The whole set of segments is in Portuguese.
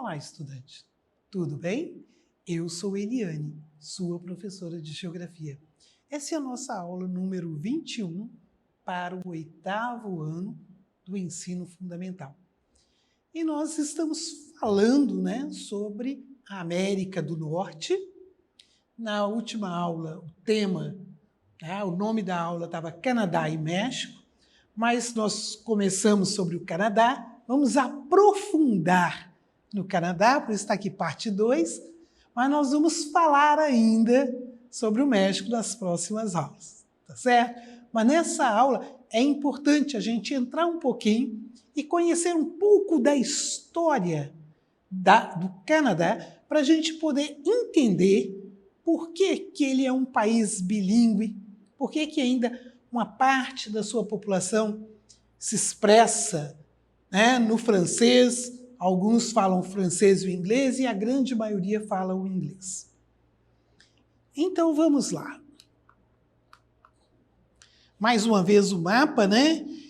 Olá, estudante. Tudo bem? Eu sou Eliane, sua professora de Geografia. Essa é a nossa aula número 21 para o 8º ano do ensino fundamental. E nós estamos falando, sobre a América do Norte. Na última aula, o tema, o nome da aula estava Canadá e México, mas nós começamos sobre o Canadá, vamos aprofundar no Canadá, por isso está aqui parte 2, mas nós vamos falar ainda sobre o México nas próximas aulas, tá certo? Mas nessa aula é importante a gente entrar um pouquinho e conhecer um pouco da história do Canadá para a gente poder entender por que ele é um país bilíngue, por que ainda uma parte da sua população se expressa no francês. Alguns falam francês e o inglês e a grande maioria fala o inglês. Então, vamos lá. Mais uma vez o mapa,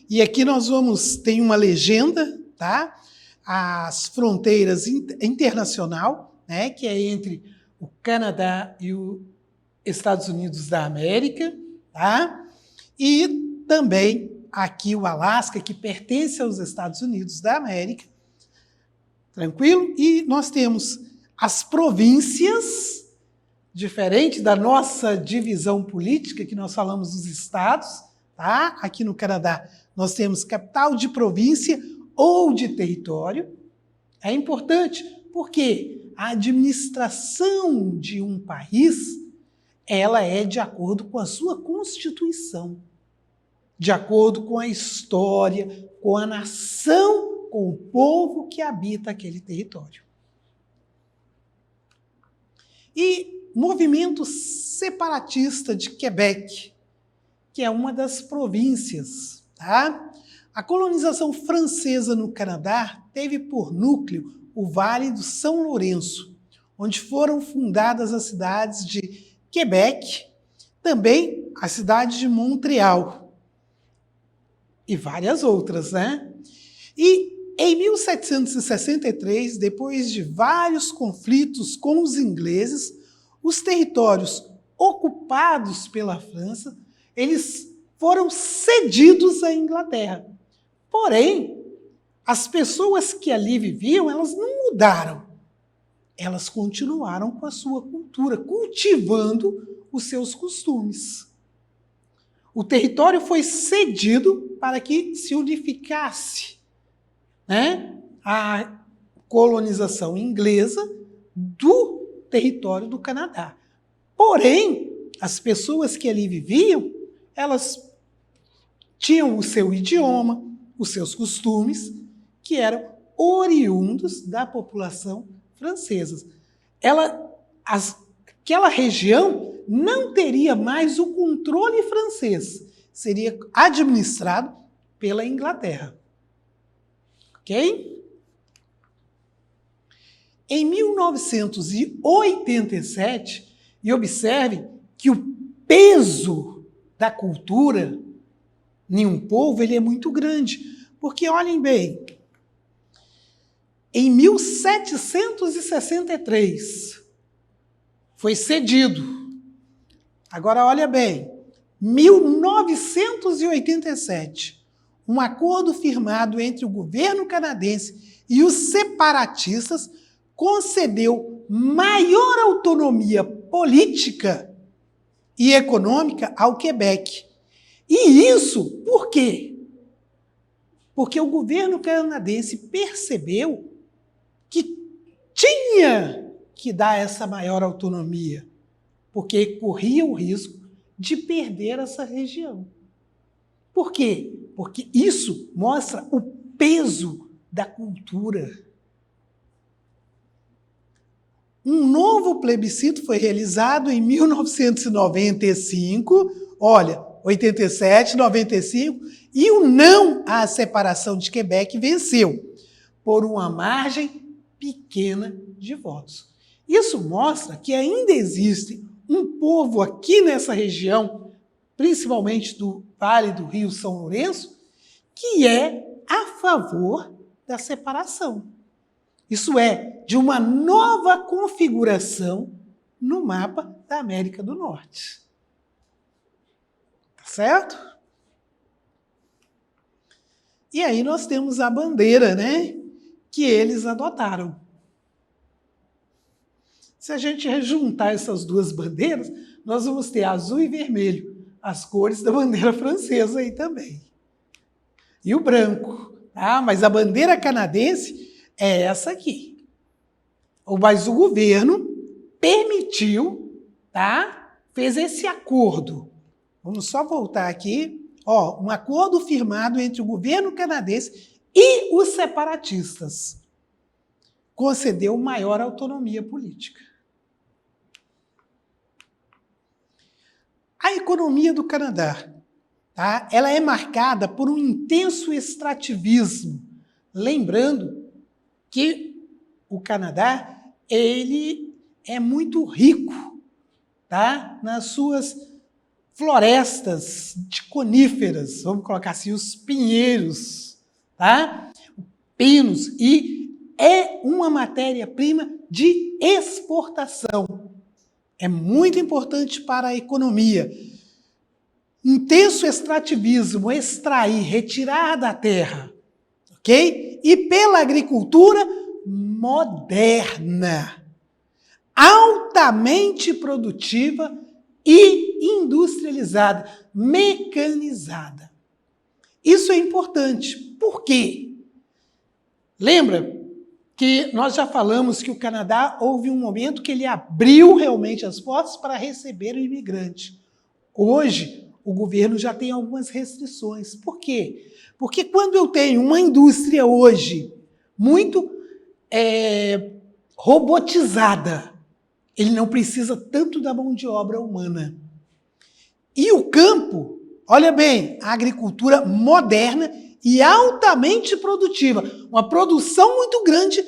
E aqui nós tem uma legenda, tá? As fronteiras internacional, que é entre o Canadá e os Estados Unidos da América, tá? E também aqui o Alasca, que pertence aos Estados Unidos da América. Tranquilo? E nós temos as províncias, diferente da nossa divisão política, que nós falamos dos estados, tá? Aqui no Canadá nós temos capital de província ou de território. É importante porque a administração de um país, ela é de acordo com a sua Constituição, de acordo com a história, com a nação, com o povo que habita aquele território. E movimento separatista de Quebec, que é uma das províncias, tá? A colonização francesa no Canadá teve por núcleo o Vale do São Lourenço, onde foram fundadas as cidades de Quebec, também a cidade de Montreal e várias outras, E em 1763, depois de vários conflitos com os ingleses, os territórios ocupados pela França, eles foram cedidos à Inglaterra. Porém, as pessoas que ali viviam, elas não mudaram. Elas continuaram com a sua cultura, cultivando os seus costumes. O território foi cedido para que se unificasse a colonização inglesa do território do Canadá. Porém, as pessoas que ali viviam, elas tinham o seu idioma, os seus costumes, que eram oriundos da população francesa. Aquela região não teria mais o controle francês, seria administrado pela Inglaterra. Ok? Em 1987, e observe que o peso da cultura em um povo ele é muito grande, porque olhem bem, em 1763 foi cedido. Agora olha bem, 1987 um acordo firmado entre o governo canadense e os separatistas concedeu maior autonomia política e econômica ao Quebec. E isso por quê? Porque o governo canadense percebeu que tinha que dar essa maior autonomia, porque corria o risco de perder essa região. Por quê? Porque isso mostra o peso da cultura. Um novo plebiscito foi realizado em 1995, 87, 95, e o não à separação de Quebec venceu, por uma margem pequena de votos. Isso mostra que ainda existe um povo aqui nessa região, principalmente do Vale do Rio São Lourenço, que é a favor da separação. Isso é, de uma nova configuração no mapa da América do Norte. Tá certo? E aí nós temos a bandeira, né, que eles adotaram. Se a gente rejuntar essas duas bandeiras, nós vamos ter azul e vermelho, as cores da bandeira francesa aí também. E o branco, tá? Mas a bandeira canadense é essa aqui. Mas o governo permitiu, tá? Fez esse acordo. Vamos só voltar aqui. Ó, um acordo firmado entre o governo canadense e os separatistas. Concedeu maior autonomia política. A economia do Canadá, tá? Ela é marcada por um intenso extrativismo. Lembrando que o Canadá, ele é muito rico, tá? Nas suas florestas de coníferas, vamos colocar assim, os pinheiros, tá? Pinos, e é uma matéria-prima de exportação. É muito importante para a economia. Intenso extrativismo, extrair, retirar da terra, ok? E pela agricultura moderna, altamente produtiva e industrializada, mecanizada. Isso é importante. Por quê? Lembra que nós já falamos que o Canadá houve um momento que ele abriu realmente as portas para receber o imigrante. Hoje, o governo já tem algumas restrições. Por quê? Porque quando eu tenho uma indústria hoje muito robotizada, ele não precisa tanto da mão de obra humana. E o campo, olha bem, a agricultura moderna e altamente produtiva. Uma produção muito grande.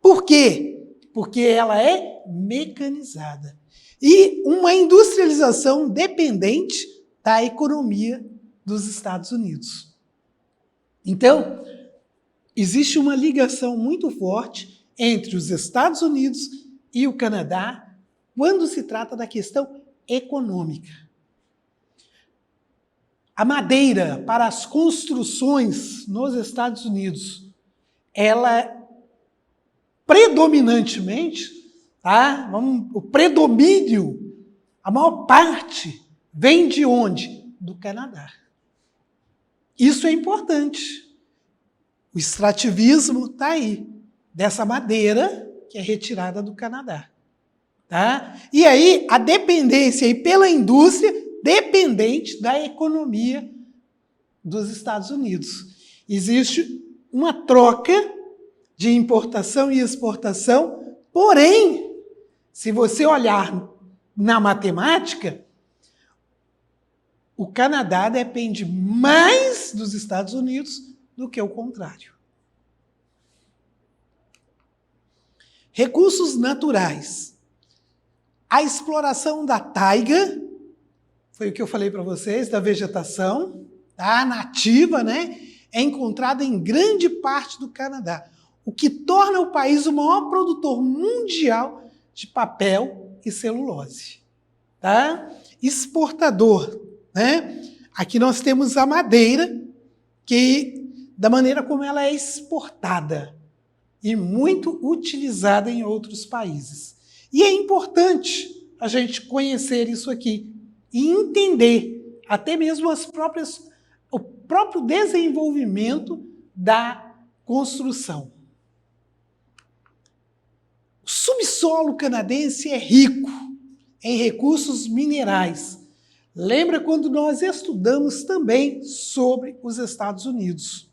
Por quê? Porque ela é mecanizada. E uma industrialização dependente da economia dos Estados Unidos. Então, existe uma ligação muito forte entre os Estados Unidos e o Canadá quando se trata da questão econômica. A madeira para as construções nos Estados Unidos, ela predominantemente, tá? O predomínio, a maior parte, vem de onde? Do Canadá. Isso é importante. O extrativismo está aí, dessa madeira que é retirada do Canadá. Tá? E aí, a dependência aí pela indústria dependente da economia dos Estados Unidos. Existe uma troca de importação e exportação, porém, se você olhar na matemática, o Canadá depende mais dos Estados Unidos do que o contrário. Recursos naturais. A exploração da taiga, foi o que eu falei para vocês, da vegetação, tá? Nativa, né? É encontrada em grande parte do Canadá, o que torna o país o maior produtor mundial de papel e celulose. Tá? Exportador, né? Aqui nós temos a madeira, da maneira como ela é exportada e muito utilizada em outros países. E é importante a gente conhecer isso aqui e entender até mesmo o próprio desenvolvimento da construção. O subsolo canadense é rico em recursos minerais. Lembra quando nós estudamos também sobre os Estados Unidos?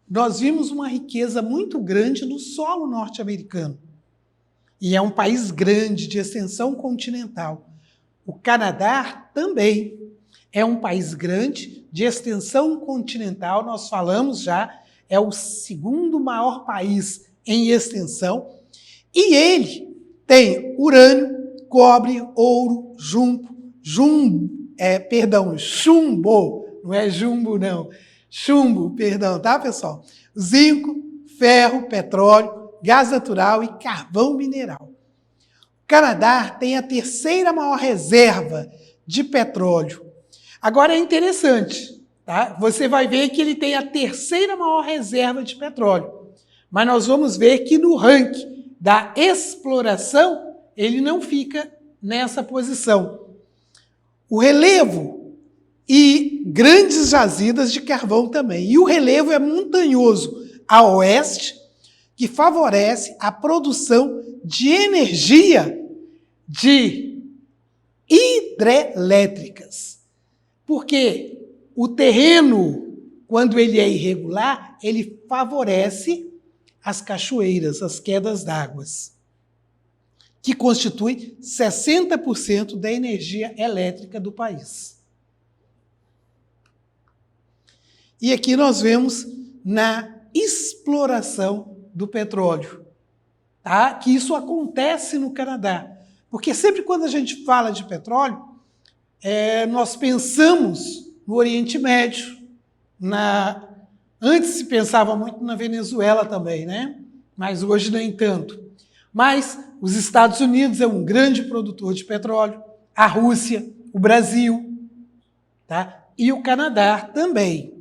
Nós vimos uma riqueza muito grande no solo norte-americano. E é um país grande, de extensão continental. O Canadá também é um país grande, de extensão continental, nós falamos já, é o segundo maior país em extensão, e ele tem urânio, cobre, ouro, chumbo, não é jumbo não, chumbo, perdão, tá pessoal? Zinco, ferro, petróleo, gás natural e carvão mineral. O Canadá tem a terceira maior reserva de petróleo. Agora é interessante, tá? Você vai ver que ele tem a terceira maior reserva de petróleo. Mas nós vamos ver que no ranking da exploração, ele não fica nessa posição. O relevo e grandes jazidas de carvão também. E o relevo é montanhoso a oeste, que favorece a produção de energia de hidrelétricas. Porque o terreno, quando ele é irregular, ele favorece as cachoeiras, as quedas d'água, que constituem 60% da energia elétrica do país. E aqui nós vemos na exploração do petróleo, tá? Que isso acontece no Canadá. Porque sempre quando a gente fala de petróleo, nós pensamos no Oriente Médio, antes se pensava muito na Venezuela também, né? Mas hoje nem tanto. Mas os Estados Unidos é um grande produtor de petróleo, a Rússia, o Brasil, tá? E o Canadá também.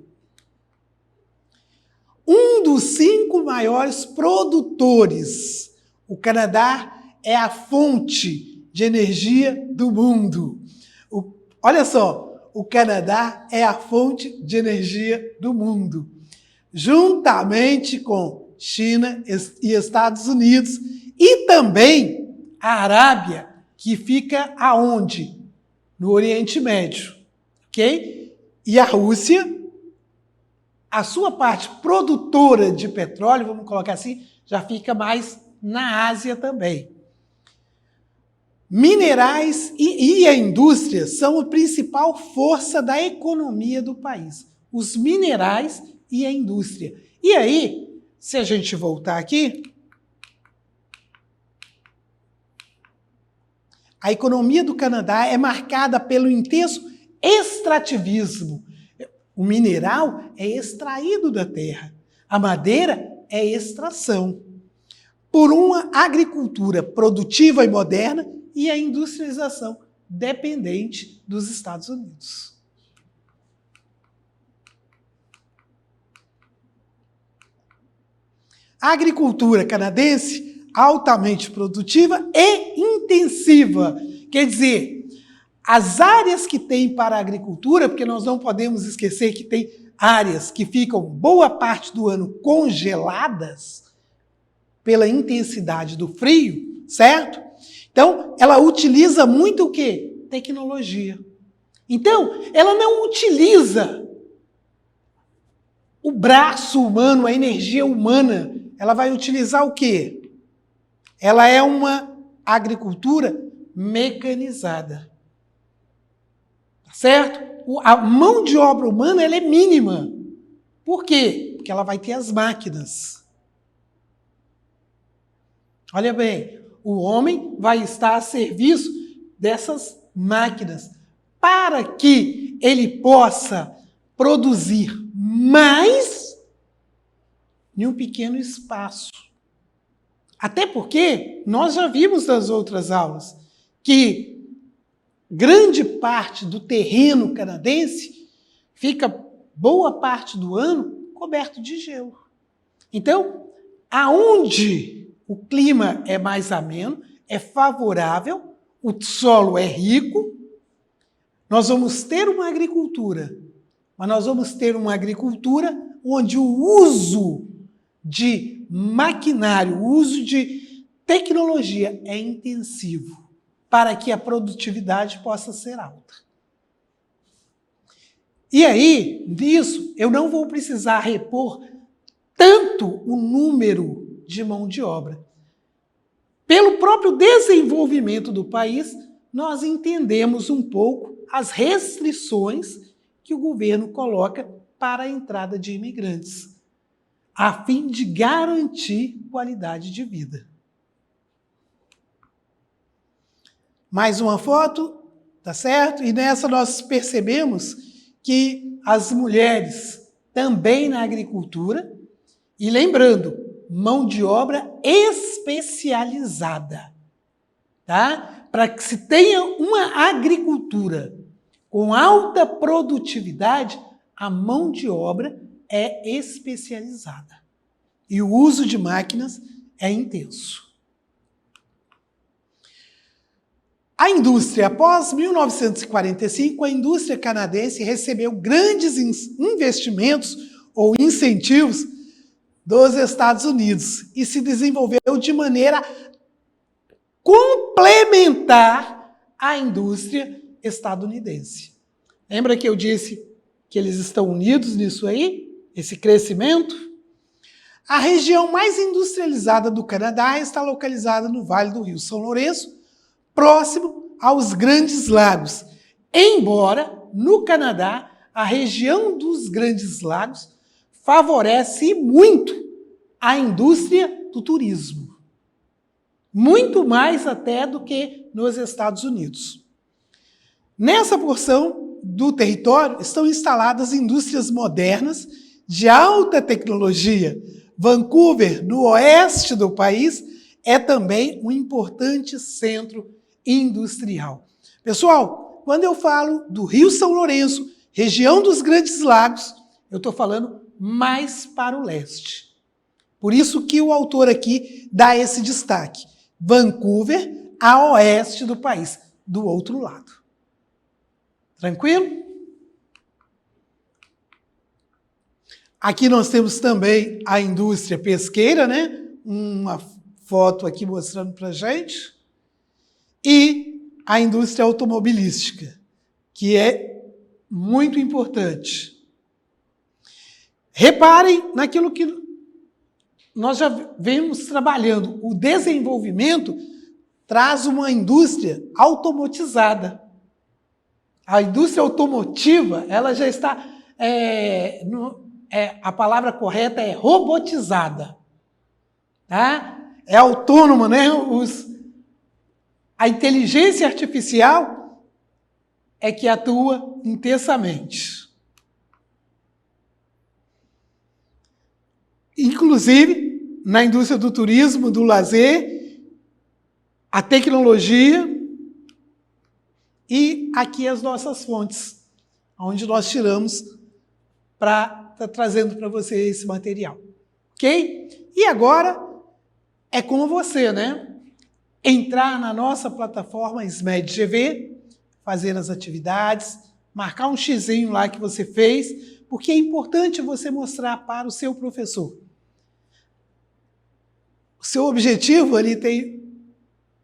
Um dos 5 maiores produtores. O Canadá é a fonte de energia do mundo. Olha só, o Canadá é a fonte de energia do mundo. Juntamente com China e Estados Unidos e também a Arábia, que fica aonde? No Oriente Médio, ok? E a Rússia, a sua parte produtora de petróleo, vamos colocar assim, já fica mais na Ásia também. Minerais e a indústria são a principal força da economia do país. Os minerais e a indústria. E aí, se a gente voltar aqui, a economia do Canadá é marcada pelo intenso extrativismo. O mineral é extraído da terra. A madeira é extração. Por uma agricultura produtiva e moderna e a industrialização dependente dos Estados Unidos. A agricultura canadense, altamente produtiva e intensiva. Quer dizer, as áreas que tem para a agricultura, porque nós não podemos esquecer que tem áreas que ficam boa parte do ano congeladas pela intensidade do frio, certo? Então, ela utiliza muito o quê? Tecnologia. Então, ela não utiliza o braço humano, a energia humana. Ela vai utilizar o quê? Ela é uma agricultura mecanizada. Certo? A mão de obra humana ela é mínima. Por quê? Porque ela vai ter as máquinas. Olha bem, o homem vai estar a serviço dessas máquinas para que ele possa produzir mais em um pequeno espaço. Até porque nós já vimos nas outras aulas que grande parte do terreno canadense fica boa parte do ano coberto de gelo. Então, aonde o clima é mais ameno, é favorável, o solo é rico, nós vamos ter uma agricultura, mas nós vamos ter uma agricultura onde o uso de maquinário, o uso de tecnologia é intensivo, para que a produtividade possa ser alta. E aí, nisso, eu não vou precisar repor tanto o número de mão de obra. Pelo próprio desenvolvimento do país, nós entendemos um pouco as restrições que o governo coloca para a entrada de imigrantes, a fim de garantir qualidade de vida. Mais uma foto, tá certo? E nessa nós percebemos que as mulheres também na agricultura, e lembrando, mão de obra especializada, tá? Para que se tenha uma agricultura com alta produtividade, a mão de obra é especializada. E o uso de máquinas é intenso. A indústria, após 1945, a indústria canadense recebeu grandes investimentos ou incentivos dos Estados Unidos e se desenvolveu de maneira complementar à indústria estadunidense. Lembra que eu disse que eles estão unidos nisso aí? Esse crescimento? A região mais industrializada do Canadá está localizada no Vale do Rio São Lourenço, próximo aos Grandes Lagos. Embora, no Canadá, a região dos Grandes Lagos favorece muito a indústria do turismo. Muito mais até do que nos Estados Unidos. Nessa porção do território estão instaladas indústrias modernas de alta tecnologia. Vancouver, no oeste do país, é também um importante centro industrial. Pessoal, quando eu falo do Rio São Lourenço, região dos Grandes Lagos, eu estou falando mais para o leste. Por isso que o autor aqui dá esse destaque. Vancouver, a oeste do país, do outro lado. Tranquilo? Aqui nós temos também a indústria pesqueira, né? Uma foto aqui mostrando para a gente. E a indústria automobilística, que é muito importante. Reparem naquilo que nós já vemos trabalhando. O desenvolvimento traz uma indústria automatizada. A indústria automotiva, ela já está, a palavra correta é robotizada. Tá? É autônoma, né? A inteligência artificial é que atua intensamente. Inclusive, na indústria do turismo, do lazer, a tecnologia e aqui as nossas fontes, onde nós tiramos para estar trazendo para você esse material. Ok? E agora é com você, né? Entrar na nossa plataforma SMED-GV, fazer as atividades, marcar um xizinho lá que você fez, porque é importante você mostrar para o seu professor. O seu objetivo ali tem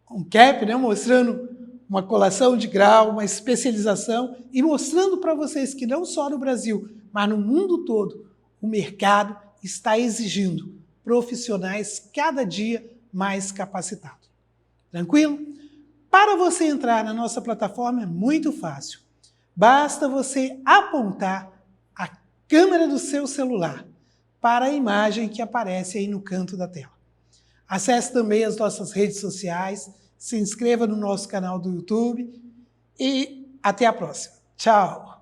um cap, né, mostrando uma colação de grau, uma especialização e mostrando para vocês que não só no Brasil, mas no mundo todo, o mercado está exigindo profissionais cada dia mais capacitados. Tranquilo? Para você entrar na nossa plataforma é muito fácil. Basta você apontar a câmera do seu celular para a imagem que aparece aí no canto da tela. Acesse também as nossas redes sociais, se inscreva no nosso canal do YouTube e até a próxima. Tchau!